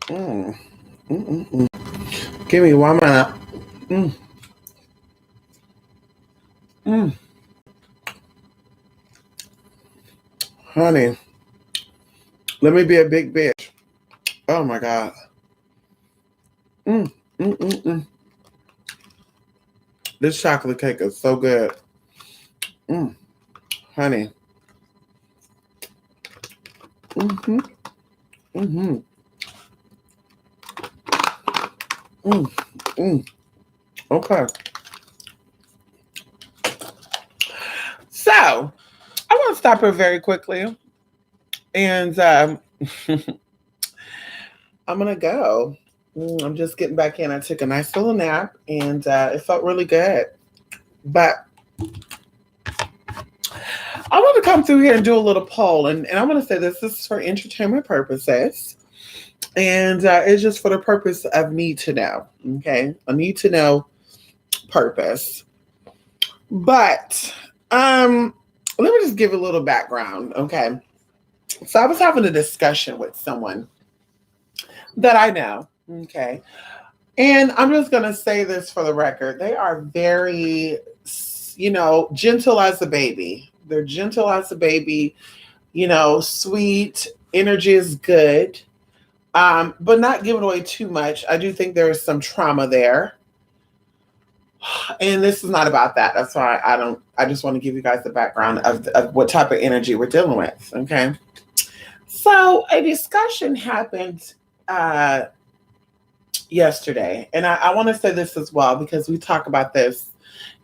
Mm. Mm-mm-mm. Give me 1 minute. Mm. Mm. Honey, let me be a big bitch. Oh my God. Mm. Mm-mm-mm. This chocolate cake is so good. Mm. Honey. Mm-hmm. Mm-hmm. Mm. Mm. Okay. So I want to stop here very quickly. And I'm gonna go. I'm just getting back in. I took a nice little nap, and it felt really good. But I want to come through here and do a little poll, and I'm going to say this is for entertainment purposes, and it's just for the purpose of need to know. Okay, a need to know purpose. But let me just give a little background. Okay, so I was having a discussion with someone that I know. Okay, and I'm just going to say this for the record. They are very, gentle as a baby. They're gentle as a baby, sweet, energy is good, but not giving away too much. I do think there is some trauma there. And this is not about that. That's why I just want to give you guys the background of what type of energy we're dealing with. Okay. So a discussion happened uh, yesterday. And I want to say this as well because we talk about this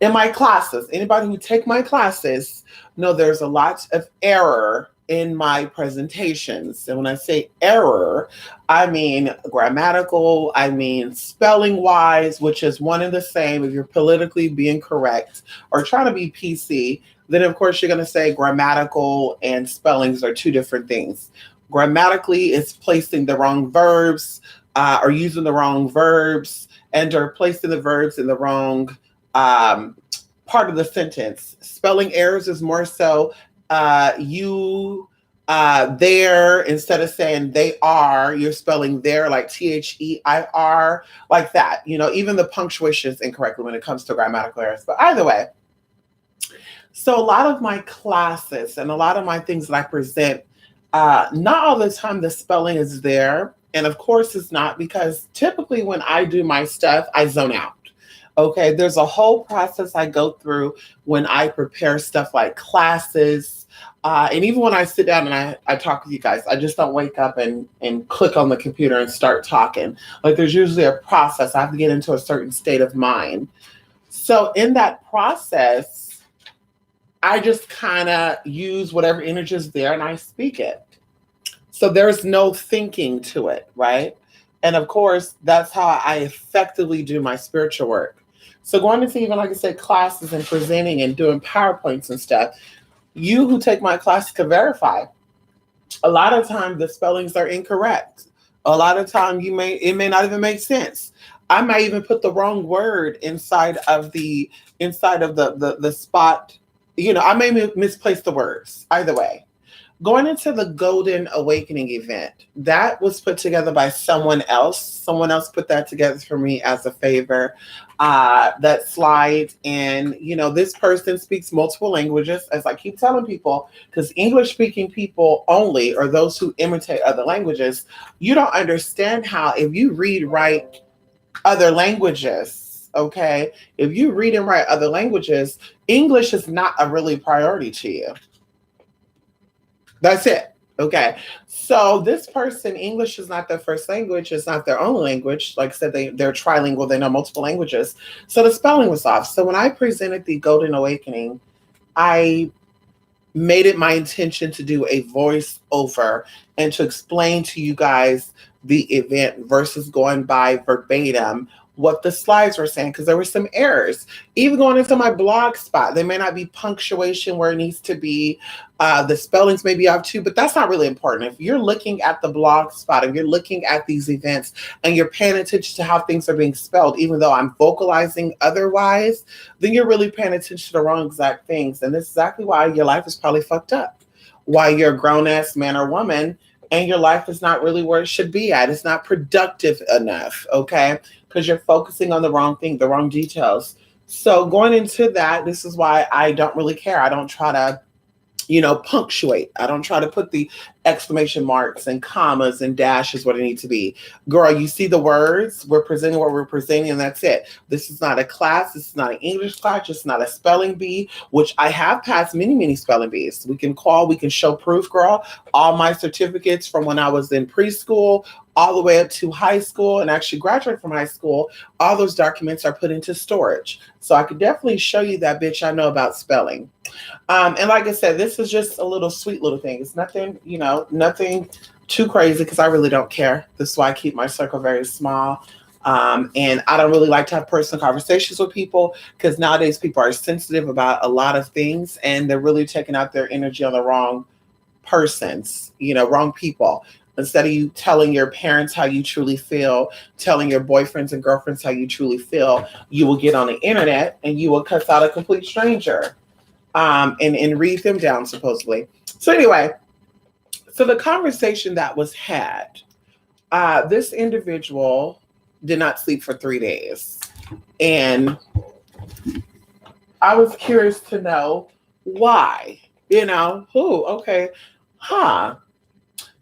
in my classes. Anybody who take my classes know there's a lot of error in my presentations. And when I say error, I mean grammatical, I mean spelling wise, which is one and the same. If you're politically being correct or trying to be PC, then of course you're going to say grammatical and spellings are two different things. Grammatically, it's placing the wrong verbs or using the wrong verbs and or placing the verbs in the wrong um, part of the sentence. Spelling errors is more so you there instead of saying they are, you're spelling there like THEIR, like that. Even the punctuation is incorrect when it comes to grammatical errors. But either way, so a lot of my classes and a lot of my things that I present, not all the time the spelling is there. And of course it's not because typically when I do my stuff, I zone out. Okay, there's a whole process I go through when I prepare stuff like classes. And even when I sit down and I talk with you guys, I just don't wake up and click on the computer and start talking. Like there's usually a process. I have to get into a certain state of mind. So in that process, I just kind of use whatever energy is there and I speak it. So there's no thinking to it, right? And of course, that's how I effectively do my spiritual work. So going into even, like I said, classes and presenting and doing PowerPoints and stuff, you who take my class can verify. A lot of times the spellings are incorrect. A lot of time it may not even make sense. I might even put the wrong word inside of the spot. I may misplace the words. Either way, going into the Golden Awakening event, that was put together by someone else. Someone else put that together for me as a favor. That slide, and this person speaks multiple languages, as I keep telling people, because English speaking people only, or those who imitate other languages, you don't understand how if you read write other languages. Okay, if you read and write other languages, English is not a really priority to you. That's it. Okay. So this person, English is not their first language. It's not their only language. Like I said, they're trilingual. They know multiple languages. So the spelling was off. So when I presented the Golden Awakening, I made it my intention to do a voiceover and to explain to you guys the event versus going by verbatim what the slides were saying because there were some errors. Even going into my blog spot, there may not be punctuation where it needs to be. The spellings may be off too, but that's not really important. If you're looking at the blog spot, if you're looking at these events and you're paying attention to how things are being spelled, even though I'm vocalizing otherwise, then you're really paying attention to the wrong exact things. And this is exactly why your life is probably fucked up. Why you're a grown ass man or woman and your life is not really where it should be at. It's not productive enough, okay? Because you're focusing on the wrong thing, the wrong details. So going into that, this is why I don't really care. I don't try to, punctuate. I don't try to put the exclamation marks and commas and dashes what it needs to be. Girl, you see the words, we're presenting what we're presenting, and that's it. This is not a class. This is not an English class. It's not a spelling bee, which I have passed many, many spelling bees. We can show proof, girl. All my certificates from when I was in preschool all the way up to high school and actually graduated from high school, all those documents are put into storage. So I could definitely show you that, bitch, I know about spelling. And like I said, this is just a little sweet little thing. It's nothing, nothing too crazy because I really don't care. This is why I keep my circle very small. And I don't really like to have personal conversations with people because nowadays people are sensitive about a lot of things and they're really taking out their energy on the wrong persons, wrong people. Instead of you telling your parents how you truly feel, telling your boyfriends and girlfriends how you truly feel, you will get on the internet and you will cuss out a complete stranger and read them down, supposedly. So anyway, so the conversation that was had, this individual did not sleep for 3 days. And I was curious to know why, okay,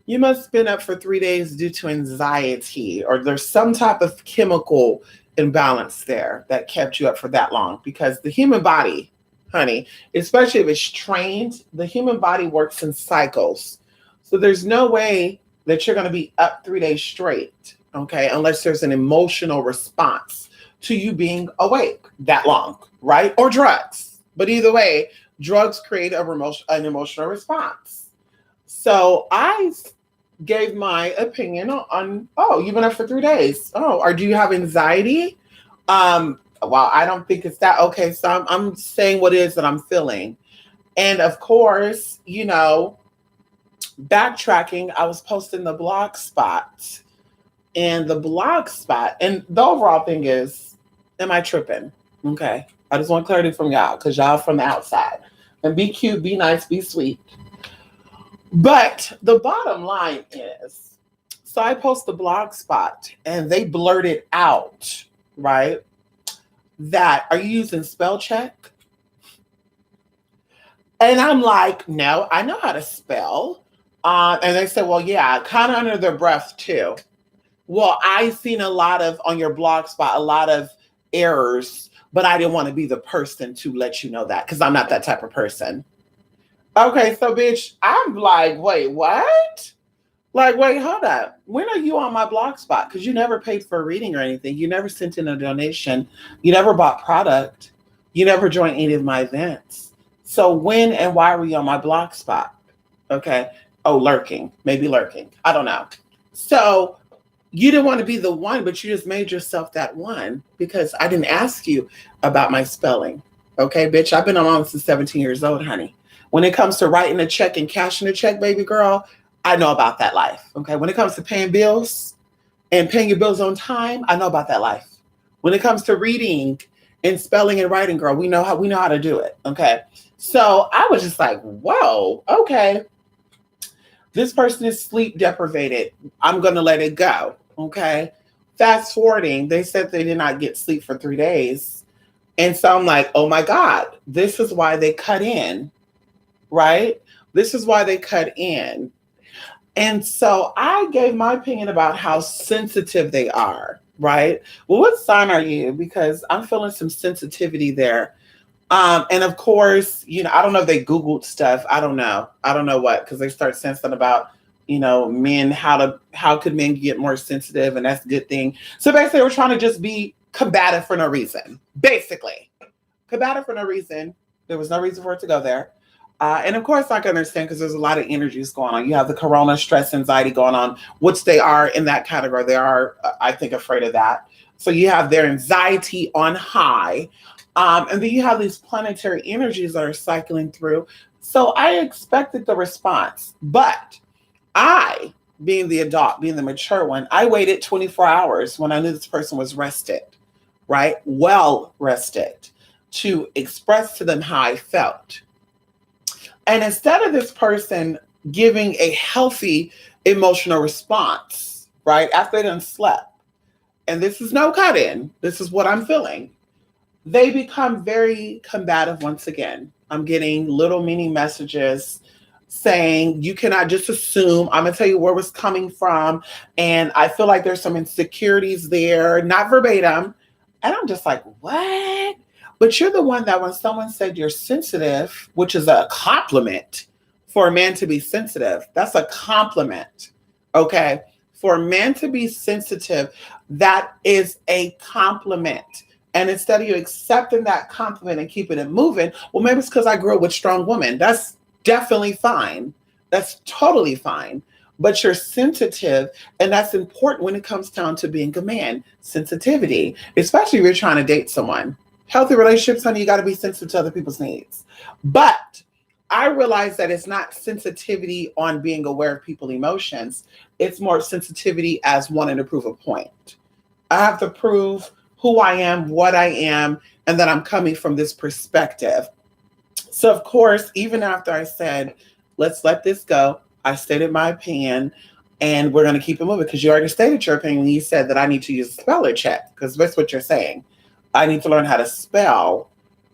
you must have been up for 3 days due to anxiety, or there's some type of chemical imbalance there that kept you up for that long. Because the human body, honey, especially if it's trained, the human body works in cycles. So there's no way that you're going to be up 3 days straight, okay, unless there's an emotional response to you being awake that long, right? Or drugs. But either way, drugs create an emotional response. So I gave my opinion on, oh, you've been up for 3 days. Oh, or do you have anxiety? Well, I don't think it's that. Okay, so I'm saying what it is that I'm feeling. And of course, backtracking, I was posting the blog spot. And the blog spot, and the overall thing is, am I tripping? Okay. I just want clarity from y'all, because y'all from the outside. And be cute, be nice, be sweet. But the bottom line is, so I post the blog spot and they blurted out, right? That, are you using spell check? And I'm like, no, I know how to spell. And they said, well, yeah, kind of under their breath too. Well, I seen on your blog spot, a lot of errors, but I didn't want to be the person to let you know that because I'm not that type of person. Okay, so bitch, I'm like, wait, what? Like, wait, hold up. When are you on my blog spot? Because you never paid for a reading or anything. You never sent in a donation. You never bought product. You never joined any of my events. So when and why were you on my blog spot? Okay. Oh, lurking. Maybe lurking. I don't know. So you didn't want to be the one, but you just made yourself that one because I didn't ask you about my spelling. Okay, bitch, I've been on since 17 years old, honey. When it comes to writing a check and cashing a check, baby girl, I know about that life. Okay. When it comes to paying bills and paying your bills on time, I know about that life. When it comes to reading and spelling and writing, girl, we know how to do it. Okay. So I was just like, whoa, okay. This person is sleep deprived. I'm going to let it go. Okay. Fast forwarding, they said they did not get sleep for 3 days. And so I'm like, oh my God, this is why they cut in. Right? This is why they cut in. And so I gave my opinion about how sensitive they are, right? Well, what sign are you? Because I'm feeling some sensitivity there. And of course, I don't know if they Googled stuff. I don't know what, because they start saying something about, men, how could men get more sensitive? And that's a good thing. So basically, we're trying to just be combative for no reason. Basically, combative for no reason. There was no reason for it to go there. And of course, I can understand because there's a lot of energies going on. You have the corona, stress, anxiety going on, which they are in that category. They are, I think, afraid of that. So you have their anxiety on high. And then you have these planetary energies that are cycling through. So I expected the response. But I, being the adult, being the mature one, I waited 24 hours when I knew this person was rested, right? Well rested, to express to them how I felt. And instead of this person giving a healthy emotional response, right? After they done slept. And this is no cut in. This is what I'm feeling. They become very combative once again. I'm getting little mini messages saying, you cannot just assume. I'm going to tell you where it was coming from. And I feel like there's some insecurities there, not verbatim. And I'm just like, what? But you're the one that when someone said you're sensitive, which is a compliment for a man to be sensitive, that's a compliment. Okay. For a man to be sensitive, that is a compliment. And instead of you accepting that compliment and keeping it moving, well, maybe it's because I grew up with strong women. That's definitely fine. That's totally fine. But you're sensitive, and that's important when it comes down to being a man. Sensitivity, especially if you're trying to date someone. Healthy relationships, honey, you got to be sensitive to other people's needs. But I realize that it's not sensitivity on being aware of people's emotions. It's more sensitivity as wanting to prove a point. I have to prove who I am, what I am, and that I'm coming from this perspective. So, of course, even after I said, let's let this go, I stated my opinion, and we're going to keep it moving because you already stated your opinion when you said that I need to use a speller check, because that's what you're saying. I need to learn how to spell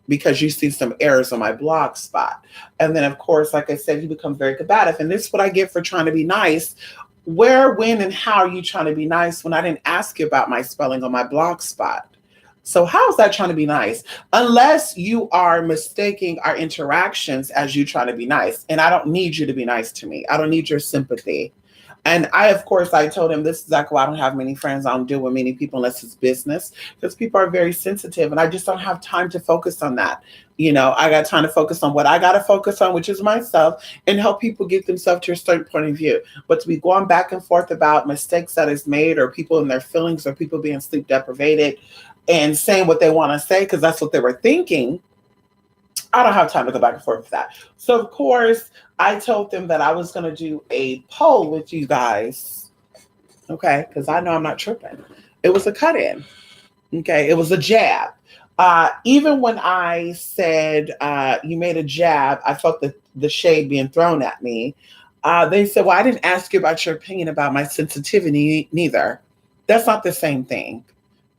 because you see some errors on my blog spot. And then, of course, like I said, you become very combative. And this is what I get for trying to be nice. Where, when, and how are you trying to be nice when I didn't ask you about my spelling on my blog spot? So how is that trying to be nice? Unless you are mistaking our interactions as you trying to be nice. And I don't need you to be nice to me. I don't need your sympathy. And of course, I told him this is exactly why I don't have many friends. I don't deal with many people unless it's business, because people are very sensitive and I just don't have time to focus on that. I got time to focus on what I got to focus on, which is myself, and help people get themselves to a certain point of view. But to be going back and forth about mistakes that is made or people in their feelings or people being sleep deprived and saying what they want to say because that's what they were thinking, I don't have time to go back and forth with that. So, of course, I told them that I was going to do a poll with you guys, okay, because I know I'm not tripping. It was a cut-in, okay? It was a jab. Even when I said you made a jab, I felt the shade being thrown at me. They said, well, I didn't ask you about your opinion about my sensitivity neither. That's not the same thing.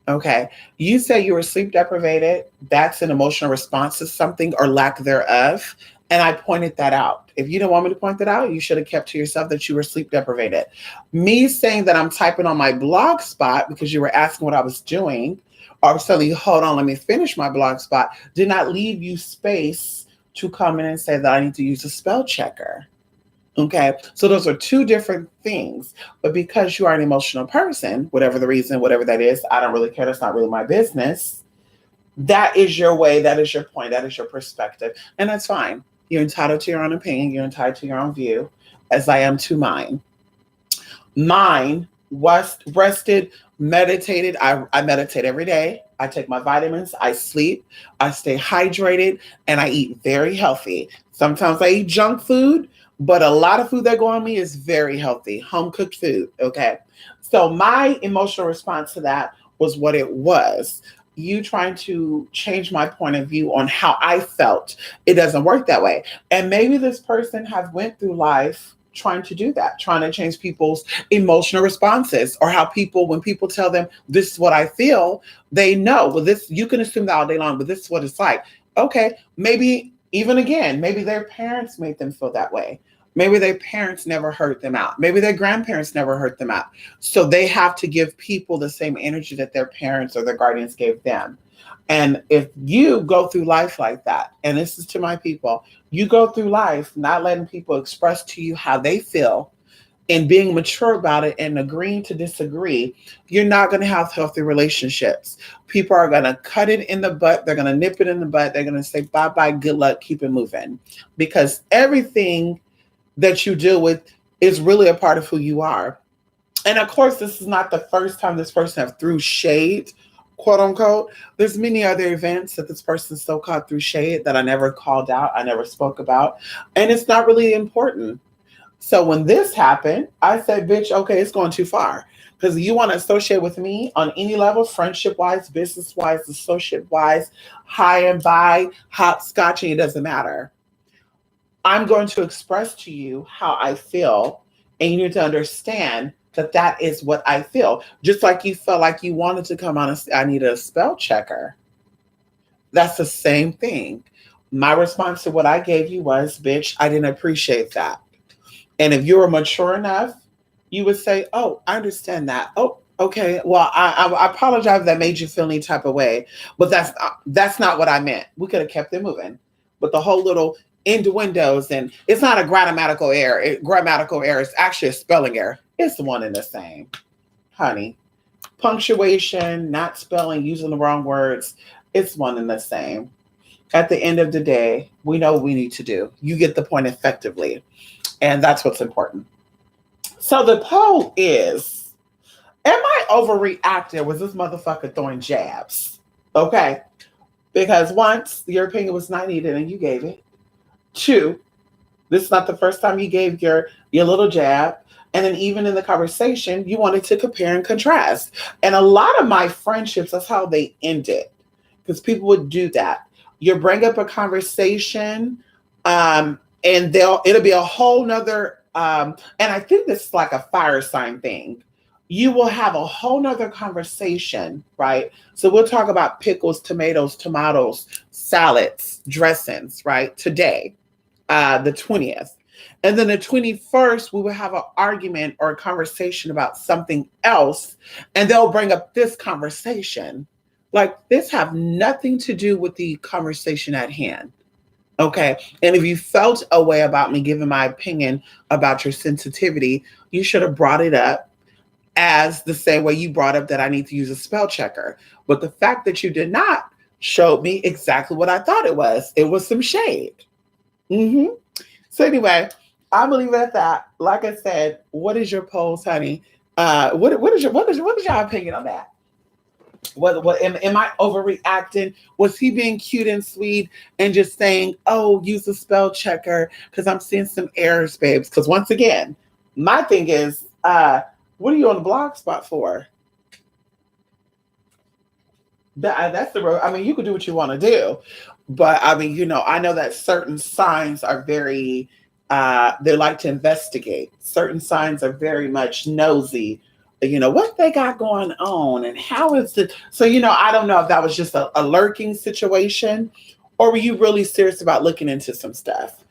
Okay. You say you were sleep deprived. That's an emotional response to something or lack thereof. And I pointed that out. If you didn't want me to point that out, you should have kept to yourself that you were sleep deprived. Me saying that I'm typing on my blog spot because you were asking what I was doing, or telling you, hold on, let me finish my blog spot, did not leave you space to come in and say that I need to use a spell checker. Okay, so those are two different things. But because you are an emotional person, whatever the reason, whatever that is, I don't really care. That's not really my business. That is your way. That is your point. That is your perspective. And that's fine. You're entitled to your own opinion. You're entitled to your own view, as I am to mine. Mine was rested, meditated. I meditate every day. I take my vitamins. I sleep. I stay hydrated. And I eat very healthy. Sometimes I eat junk food. But a lot of food that go on me is very healthy, home cooked food. Okay. So my emotional response to that was what it was. You trying to change my point of view on how I felt. It doesn't work that way. And maybe this person have went through life trying to do that, trying to change people's emotional responses, or how people, when people tell them this is what I feel, they know, well, this, you can assume that all day long, but this is what it's like. Okay. Maybe even again, maybe their parents made them feel that way. Maybe their parents never hurt them out. Maybe their grandparents never hurt them out. So they have to give people the same energy that their parents or their guardians gave them. And if you go through life like that, and this is to my people, you go through life not letting people express to you how they feel and being mature about it and agreeing to disagree, you're not going to have healthy relationships. People are going to cut it in the butt. They're going to nip it in the butt. They're going to say, bye-bye, good luck, keep it moving. Because everything that you deal with is really a part of who you are. And of course, this is not the first time this person have threw shade, quote unquote. There's many other events that this person so-called threw shade that I never called out, I never spoke about. And it's not really important. So when this happened, I said, bitch, okay, it's going too far. Because you want to associate with me on any level, friendship-wise, business-wise, associate-wise, high and by, hopscotching, it doesn't matter. I'm going to express to you how I feel, and you need to understand that that is what I feel. Just like you felt like you wanted to come on and say, I need a spell checker. That's the same thing. My response to what I gave you was, bitch, I didn't appreciate that. And if you were mature enough, you would say, oh, I understand that. Oh, okay. Well, I apologize if that made you feel any type of way, but that's not what I meant. We could have kept it moving. But the whole little innuendos, and it's not a grammatical error. Grammatical error is actually a spelling error. It's the one and the same, honey. Punctuation, not spelling, using the wrong words, it's one and the same. At the end of the day, we know what we need to do. You get the point effectively. And that's what's important. So the poll is, am I overreacting? Was this motherfucker throwing jabs? Okay. Because once, your opinion was not needed and you gave it. Two, this is not the first time you gave your little jab. And then even in the conversation, you wanted to compare and contrast. And a lot of my friendships, that's how they ended. Because people would do that. You bring up a conversation, and it'll be a whole nother, and I think this is like a fire sign thing. You will have a whole nother conversation, right? So we'll talk about pickles, tomatoes, salads, dressings, right? Today, the 20th. And then the 21st, we will have an argument or a conversation about something else, and they'll bring up this conversation. Like, this have nothing to do with the conversation at hand. Okay. And if you felt a way about me giving my opinion about your sensitivity, you should have brought it up as the same way you brought up that I need to use a spell checker. But the fact that you did not showed me exactly what I thought it was. It was some shade. Mm-hmm. So anyway, I'm gonna leave it at that. Like I said, what is your polls, honey? What is your opinion on that? What am I overreacting? Was he being cute and sweet and just saying, oh, use a spell checker because I'm seeing some errors, babes? Because once again, my thing is, what are you on the blog spot for? That's the road. I mean, you can do what you want to do, but I mean, I know that certain signs are very, they like to investigate. Certain signs are very much nosy. What they got going on and how is it. So, I don't know if that was just a lurking situation, or were you really serious about looking into some stuff?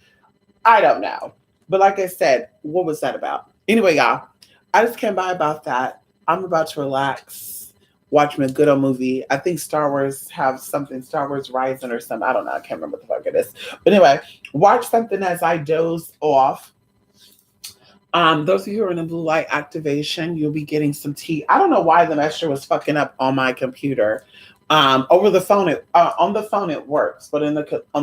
I don't know. But like I said, what was that about? Anyway, y'all, I just came by about that. I'm about to relax, watch me a good old movie. I think Star Wars have something, Star Wars Rising or something. I don't know. I can't remember what the fuck it is. But anyway, watch something as I doze off. Those of you who are in the blue light activation, you'll be getting some tea. I don't know why the messenger was fucking up on my computer. Over the phone, on the phone it works, but on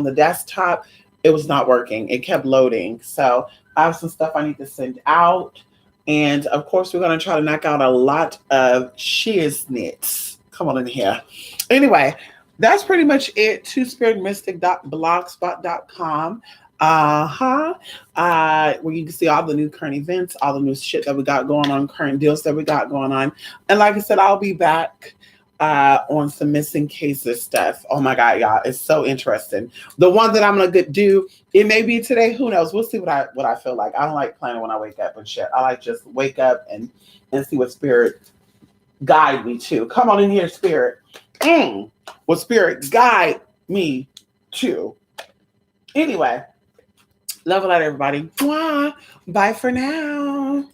the desktop, it was not working. It kept loading. So I have some stuff I need to send out, and of course, we're going to try to knock out a lot of shiznits. Come on in here. Anyway, that's pretty much it. twospiritmystic.blogspot.com. Where you can see all the new current events, all the new shit that we got going on, current deals that we got going on. And like I said, I'll be back on some missing cases stuff. Oh my God, y'all, it's so interesting. The one that I'm gonna do, it may be today, who knows? We'll see what I feel like. I don't like planning when I wake up and shit. I like just wake up and see what spirit guide me to. Come on in here, spirit. What spirit guide me to. Anyway. Love and light, everybody. Mwah. Bye for now.